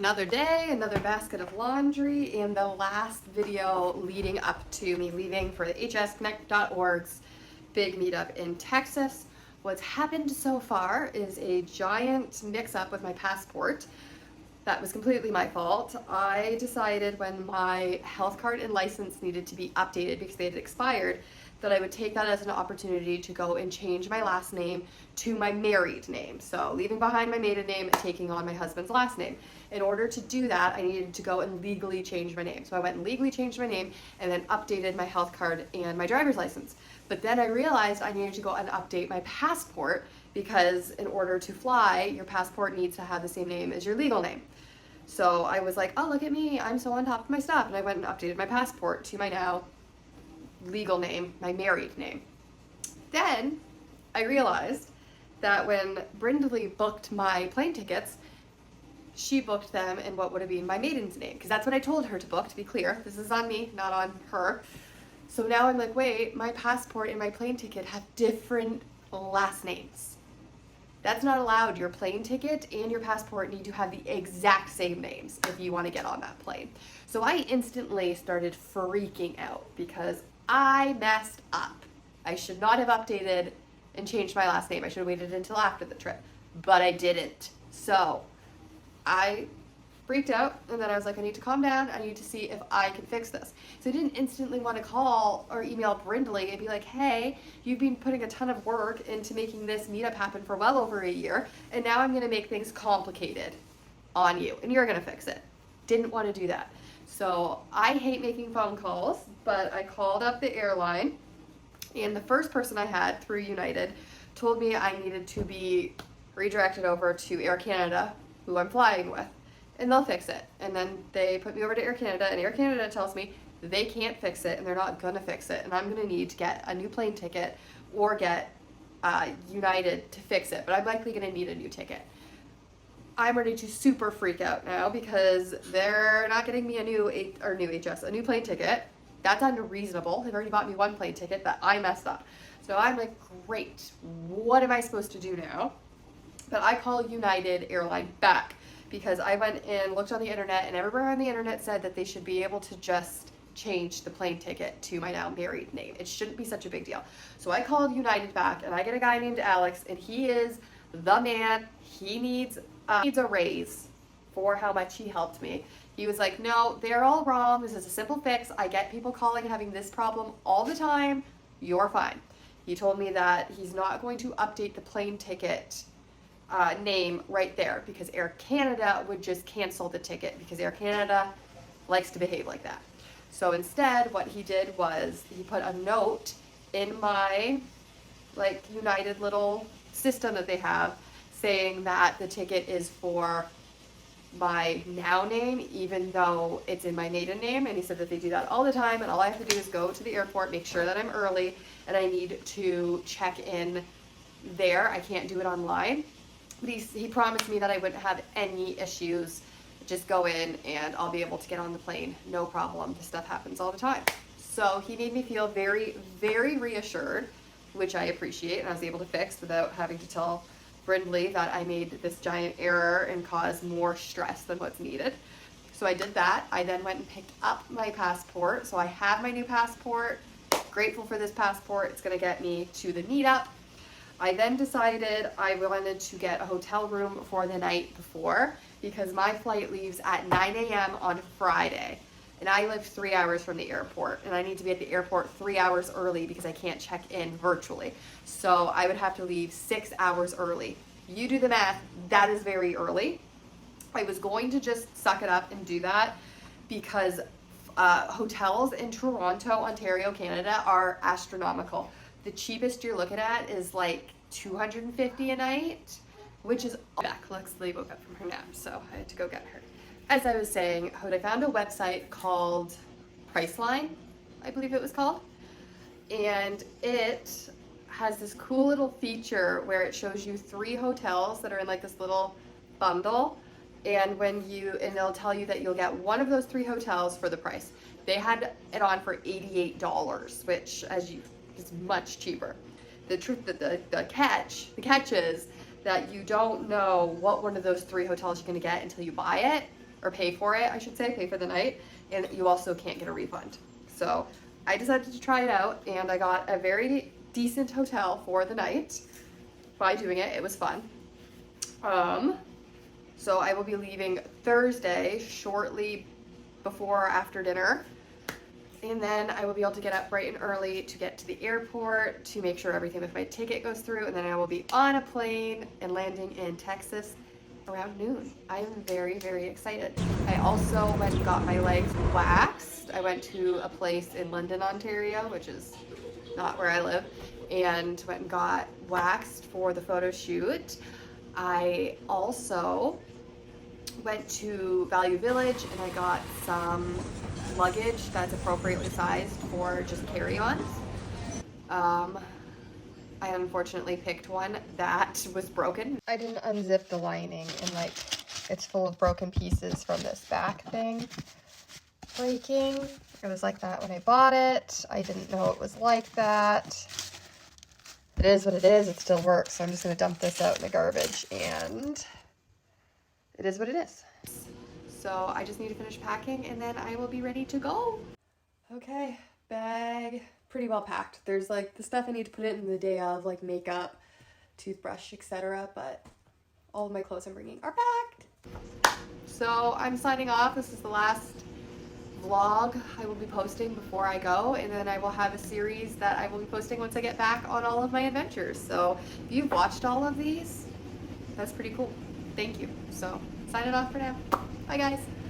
Another day, another basket of laundry, and the last video leading up to me leaving for the hsconnect.org's big meetup in Texas. What's happened so far is a giant mix-up with my passport. That was completely my fault. I decided when my health card and license needed to be updated because they had expired, that I would take that as an opportunity to go and change my last name to my married name. So leaving behind my maiden name and taking on my husband's last name. In order to do that, I needed to go and legally change my name. So I went and legally changed my name and then updated my health card and my driver's license. But then I realized I needed to go and update my passport because in order to fly, your passport needs to have the same name as your legal name. So I was like, oh, look at me, I'm so on top of my stuff. And I went and updated my passport to my now legal name, my married name. Then I realized that when Brindley booked my plane tickets, she booked them in what would have been my maiden's name, because that's what I told her to book, to be clear. This is on me, not on her. So now I'm like, wait, my passport and my plane ticket have different last names. That's not allowed. Your plane ticket and your passport need to have the exact same names if you want to get on that plane. So I instantly started freaking out because I messed up. I should not have updated and changed my last name. I should have waited until after the trip, but I didn't. So I freaked out, and then I was like, I need to calm down. I need to see if I can fix this. So I didn't instantly want to call or email Brindley and be like, hey, you've been putting a ton of work into making this meetup happen for well over a year, and now I'm going to make things complicated on you, and you're going to fix it. Didn't want to do that. So I hate making phone calls, but I called up the airline, and the first person I had through United told me I needed to be redirected over to Air Canada, who I'm flying with, and they'll fix it. And then they put me over to Air Canada, and Air Canada tells me they can't fix it and they're not gonna fix it, and I'm gonna need to get a new plane ticket or get United to fix it, but I'm likely gonna need a new ticket. I'm ready to super freak out now because they're not getting me a new plane ticket. That's unreasonable. They've already bought me one plane ticket that I messed up. So I'm like, great, what am I supposed to do now? But I call United Airline back because I went and looked on the internet, and everywhere on the internet said that they should be able to just change the plane ticket to my now married name. It shouldn't be such a big deal. So I called United back, and I get a guy named Alex, and he is the man. He needs a raise for how much he helped me. He was like, no, they're all wrong. This is a simple fix. I get people calling and having this problem all the time. You're fine. He told me that he's not going to update the plane ticket name right there because Air Canada would just cancel the ticket because Air Canada likes to behave like that. So instead, what he did was he put a note in my United little system that they have saying that the ticket is for my now name, even though it's in my maiden name. And he said that they do that all the time, and all I have to do is go to the airport, make sure that I'm early, and I need to check in there. I can't do it online. But he promised me that I wouldn't have any issues. Just go in and I'll be able to get on the plane, no problem. This stuff happens all the time. So he made me feel very, very reassured, which I appreciate, and I was able to fix without having to tell Brindley that I made this giant error and caused more stress than what's needed. So I did that. I then went and picked up my passport. So I have my new passport. Grateful for this passport. It's going to get me to the meetup. I then decided I wanted to get a hotel room for the night before because my flight leaves at 9 a.m. on Friday. And I live 3 hours from the airport, and I need to be at the airport 3 hours early because I can't check in virtually. So I would have to leave 6 hours early. You do the math, that is very early. I was going to just suck it up and do that because hotels in Toronto, Ontario, Canada are astronomical. The cheapest you're looking at is like $250 a night, which is back. Lexley woke up from her nap, so I had to go get her. As I was saying, I found a website called Priceline, I believe it was called, and it has this cool little feature where it shows you 3 hotels that are in like this little bundle, and they'll tell you that you'll get one of those 3 hotels for the price. They had it on for $88, which is much cheaper. The catch is that you don't know what one of those 3 hotels you're going to get until you buy it. or pay for it, I should say, pay for the night, and you also can't get a refund. So I decided to try it out, and I got a very decent hotel for the night by doing it. It was fun. So I will be leaving Thursday shortly before or after dinner. And then I will be able to get up bright and early to get to the airport to make sure everything with my ticket goes through. And then I will be on a plane and landing in Texas around noon. I am very, very excited. I also went and got my legs waxed. I went to a place in London, Ontario, which is not where I live, and went and got waxed for the photo shoot. I also went to Value Village and I got some luggage that's appropriately sized for just carry-ons. I unfortunately picked one that was broken. I didn't unzip the lining and like it's full of broken pieces from this back thing breaking. It was like that when I bought it. I didn't know it was like that. It is what it is. It still works. So I'm just going to dump this out in the garbage, and it is what it is. So I just need to finish packing and then I will be ready to go. Okay, bag pretty well packed. There's like the stuff I need to put in the day of, like makeup, toothbrush, etc. But all of my clothes I'm bringing are packed. So I'm signing off. This is the last vlog I will be posting before I go, and then I will have a series that I will be posting once I get back on all of my adventures. So if you've watched all of these, that's pretty cool. Thank you. So signing off for now. Bye guys.